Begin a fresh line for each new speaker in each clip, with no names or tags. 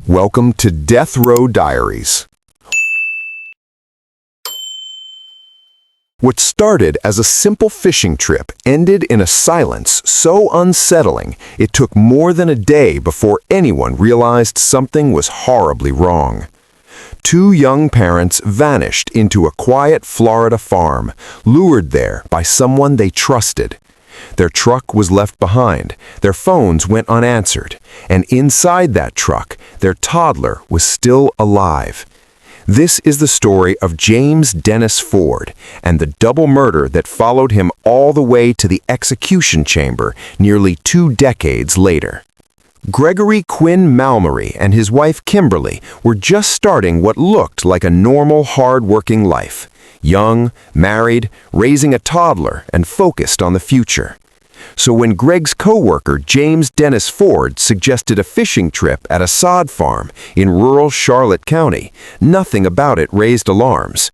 Welcome to Death Row Diaries. What started as a simple fishing trip ended in a silence so unsettling it took more than a day before anyone realized something was horribly wrong. Two young parents vanished into a quiet Florida farm, lured there by someone they trusted. Their truck was left behind, their phones went unanswered, and inside that truck, their toddler was still alive. This is the story of James Dennis Ford and the double murder that followed him all the way to the execution chamber nearly 2 decades later. Gregory Quinn Malnory and his wife Kimberly were just starting what looked like a normal, hard-working life. Young, married, raising a toddler, and focused on the future. So when Greg's co-worker James Dennis Ford suggested a fishing trip at a sod farm in rural Charlotte County, nothing about it raised alarms.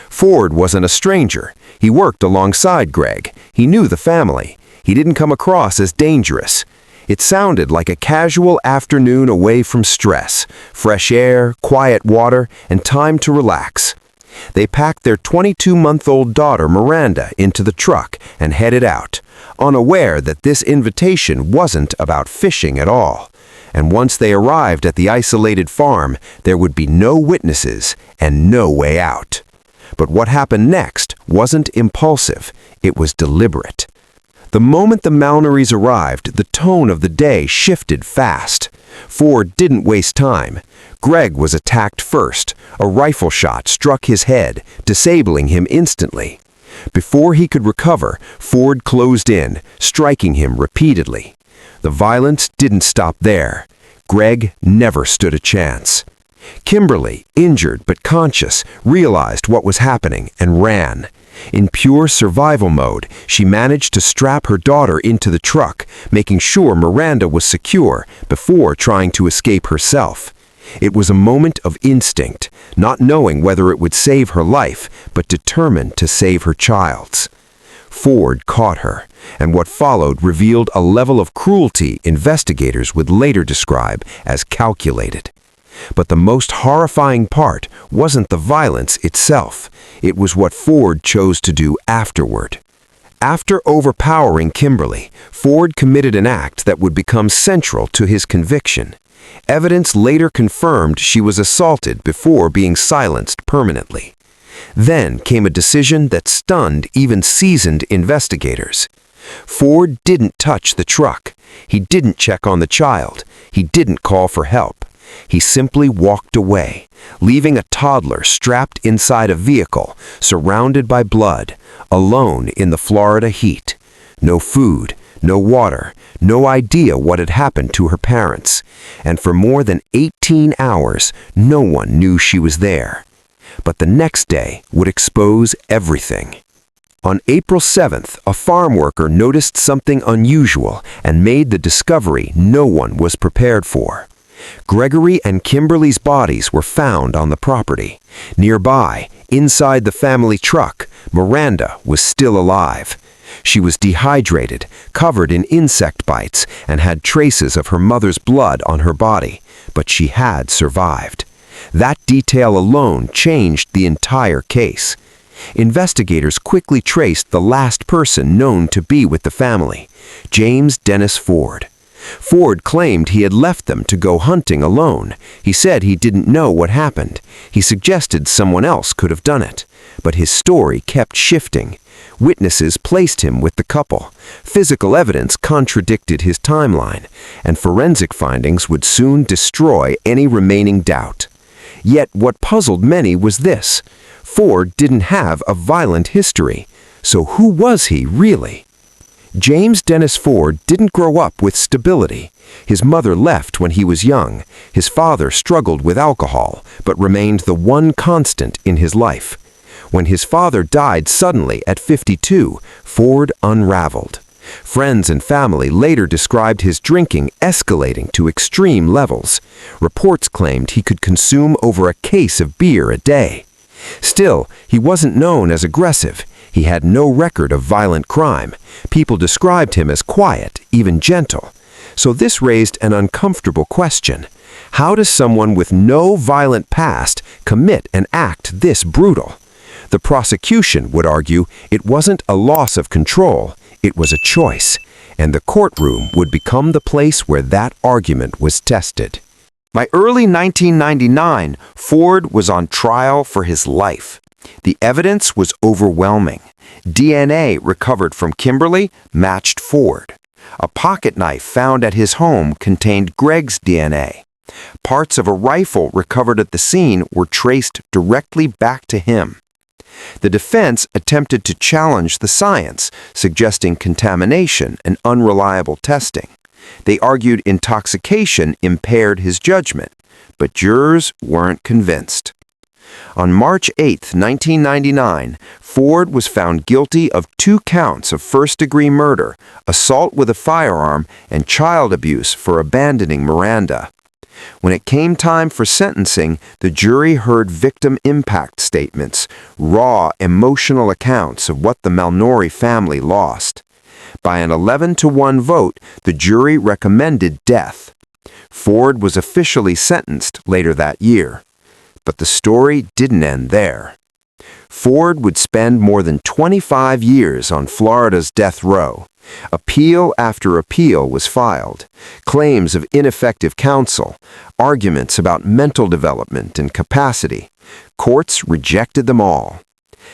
Ford wasn't a stranger. He worked alongside Greg. He knew the family. He didn't come across as dangerous. It sounded like a casual afternoon away from stress, fresh air, quiet water, and time to relax. They packed their 22-month-old daughter Miranda into the truck and headed out, unaware that this invitation wasn't about fishing at all. And once they arrived at the isolated farm, there would be no witnesses and no way out. But what happened next wasn't impulsive, it was deliberate. The moment the Malnorys arrived, the tone of the day shifted fast. Ford didn't waste time. Greg was attacked first. A rifle shot struck his head, disabling him instantly. Before he could recover, Ford closed in, striking him repeatedly. The violence didn't stop there. Greg never stood a chance. Kimberly, injured but conscious, realized what was happening and ran. In pure survival mode, she managed to strap her daughter into the truck, making sure Miranda was secure before trying to escape herself. It was a moment of instinct, not knowing whether it would save her life, but determined to save her child's. Ford caught her, and what followed revealed a level of cruelty investigators would later describe as calculated. But the most horrifying part wasn't the violence itself. It was what Ford chose to do afterward. After overpowering Kimberly, Ford committed an act that would become central to his conviction. Evidence later confirmed she was assaulted before being silenced permanently. Then came a decision that stunned even seasoned investigators. Ford didn't touch the truck. He didn't check on the child. He didn't call for help. He simply walked away, leaving a toddler strapped inside a vehicle, surrounded by blood, alone in the Florida heat. No food, no water, no idea what had happened to her parents. And for more than 18 hours, no one knew she was there. But the next day would expose everything. On April 7th, a farm worker noticed something unusual and made the discovery no one was prepared for. Gregory and Kimberly's bodies were found on the property. Nearby, inside the family truck, Miranda was still alive. She was dehydrated, covered in insect bites, and had traces of her mother's blood on her body, but she had survived. That detail alone changed the entire case. Investigators quickly traced the last person known to be with the family, James Dennis Ford. Ford claimed he had left them to go hunting alone. He said he didn't know what happened. He suggested someone else could have done it. But his story kept shifting. Witnesses placed him with the couple. Physical evidence contradicted his timeline, and forensic findings would soon destroy any remaining doubt. Yet what puzzled many was this: Ford didn't have a violent history. So who was he really? James Dennis Ford didn't grow up with stability. His mother left when he was young. His father struggled with alcohol, but remained the one constant in his life. When his father died suddenly at 52, Ford unraveled. Friends and family later described his drinking escalating to extreme levels. Reports claimed he could consume over a case of beer a day. Still, he wasn't known as aggressive. He had no record of violent crime. People described him as quiet, even gentle. So this raised an uncomfortable question. How does someone with no violent past commit an act this brutal? The prosecution would argue it wasn't a loss of control, it was a choice, and the courtroom would become the place where that argument was tested. By early 1999, Ford was on trial for his life. The evidence was overwhelming. DNA recovered from Kimberly matched Ford. A pocket knife found at his home contained Greg's DNA. Parts of a rifle recovered at the scene were traced directly back to him. The defense attempted to challenge the science, suggesting contamination and unreliable testing. They argued intoxication impaired his judgment, but jurors weren't convinced. On March 8, 1999, Ford was found guilty of 2 counts of first-degree murder, assault with a firearm, and child abuse for abandoning Miranda. When it came time for sentencing, the jury heard victim impact statements, raw, emotional accounts of what the Malnory family lost. By an 11-to-1 vote, the jury recommended death. Ford was officially sentenced later that year. But the story didn't end there. Ford would spend more than 25 years on Florida's death row. Appeal after appeal was filed. Claims of ineffective counsel, arguments about mental development and capacity. Courts rejected them all.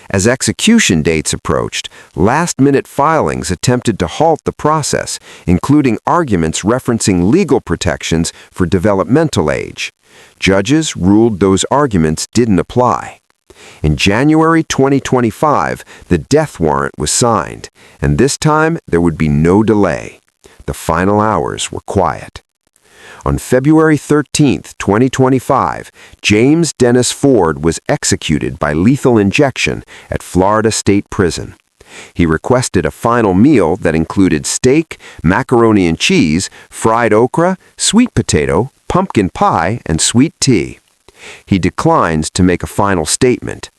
As execution dates approached, last-minute filings attempted to halt the process, including arguments referencing legal protections for developmental age. Judges ruled those arguments didn't apply. In January 2025, the death warrant was signed, and this time there would be no delay. The final hours were quiet. On February 13, 2025, James Dennis Ford was executed by lethal injection at Florida State Prison. He requested a final meal that included steak, macaroni and cheese, fried okra, sweet potato, pumpkin pie, and sweet tea. He declines to make a final statement.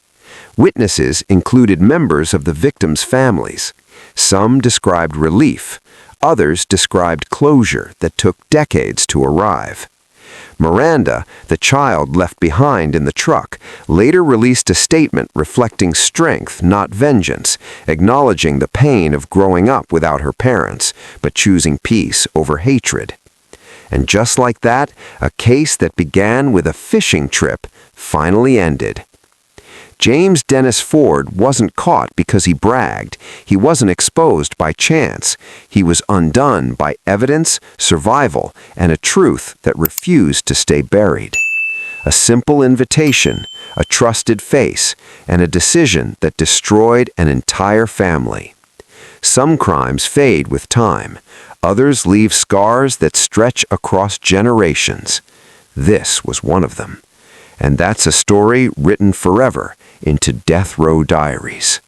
Witnesses included members of the victims' families. Some described relief. Others described closure that took decades to arrive. Miranda, the child left behind in the truck, later released a statement reflecting strength, not vengeance, acknowledging the pain of growing up without her parents, but choosing peace over hatred. And just like that, a case that began with a fishing trip finally ended. James Dennis Ford wasn't caught because he bragged. He wasn't exposed by chance. He was undone by evidence, survival, and a truth that refused to stay buried. A simple invitation, a trusted face, and a decision that destroyed an entire family. Some crimes fade with time. Others leave scars that stretch across generations. This was one of them. And that's a story written forever into Death Row Diaries.